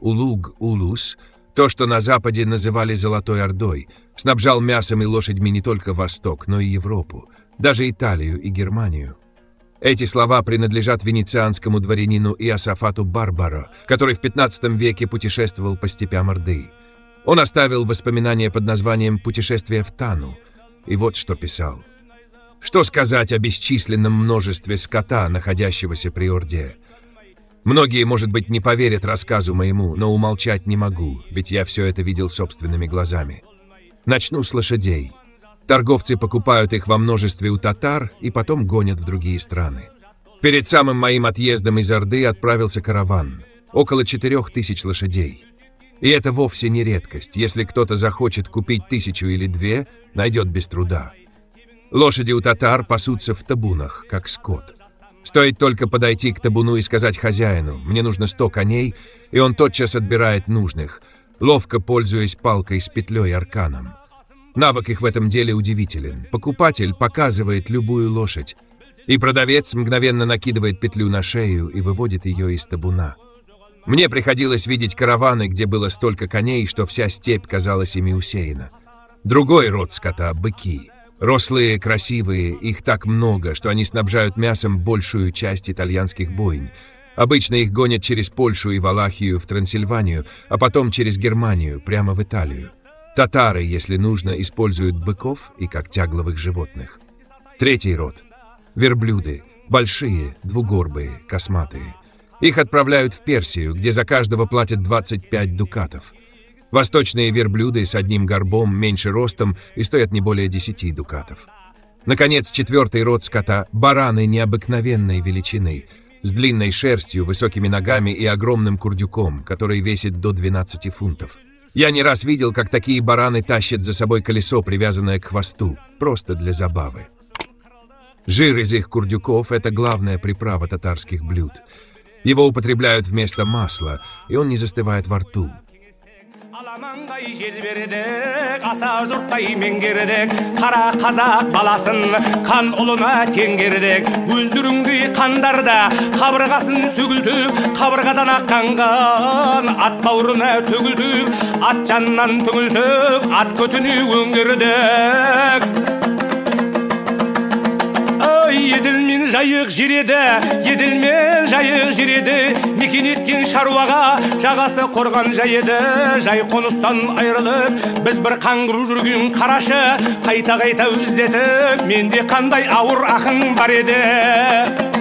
Улуг-Улус, то, что на Западе называли Золотой Ордой, снабжал мясом и лошадьми не только Восток, но и Европу, даже Италию и Германию. Эти слова принадлежат венецианскому дворянину Иосафату Барбаро, который в 15 веке путешествовал по степям Орды. Он оставил воспоминания под названием «Путешествие в Тану», и вот что писал. Что сказать о бесчисленном множестве скота, находящегося при Орде? Многие, может быть, не поверят рассказу моему, но умолчать не могу, ведь я все это видел собственными глазами. Начну с лошадей. Торговцы покупают их во множестве у татар и потом гонят в другие страны. Перед самым моим отъездом из Орды отправился караван. Около 4000 лошадей. И это вовсе не редкость. Если кто-то захочет купить 1000 или 2, найдет без труда. Лошади у татар пасутся в табунах, как скот. Стоит только подойти к табуну и сказать хозяину: «Мне нужно 100 коней», и он тотчас отбирает нужных, ловко пользуясь палкой с петлей и арканом. Навык их в этом деле удивителен. Покупатель показывает любую лошадь, и продавец мгновенно накидывает петлю на шею и выводит ее из табуна. Мне приходилось видеть караваны, где было столько коней, что вся степь казалась ими усеяна. Другой род скота – быки. Рослые, красивые, их так много, что они снабжают мясом большую часть итальянских бойнь. Обычно их гонят через Польшу и Валахию в Трансильванию, а потом через Германию, прямо в Италию. Татары, если нужно, используют быков и как тягловых животных. Третий род – верблюды, большие, двугорбые, косматые. Их отправляют в Персию, где за каждого платят 25 дукатов. Восточные верблюды с одним горбом, меньше ростом и стоят не более 10 дукатов. Наконец, четвертый род скота – бараны необыкновенной величины, с длинной шерстью, высокими ногами и огромным курдюком, который весит до 12 фунтов. Я не раз видел, как такие бараны тащат за собой колесо, привязанное к хвосту, просто для забавы. Жир из их курдюков – это главная приправа татарских блюд. Его употребляют вместо масла, и он не застывает во рту. Аламаңдай жел бердік, аса жұрттай меңгердік, қара қазақ баласын қан ұлына теңгердік. Өздеріңдей қандарда қабырғасын сөгілтіп, қабырғадан аққан қан ат бауырына төгілтіп, ат жанынан түңілтіп, ат көтіне өңгердік. Еділмен жайық жереді, еділмен жайық жереді, мекен еткен шаруаға жағасы қорған жайеді. Жай қоныстан айрылып, біз бір қаңғыру жүрген қарашы, қайта-қайта іздетіп, менде қандай ауыр ақын бар еді.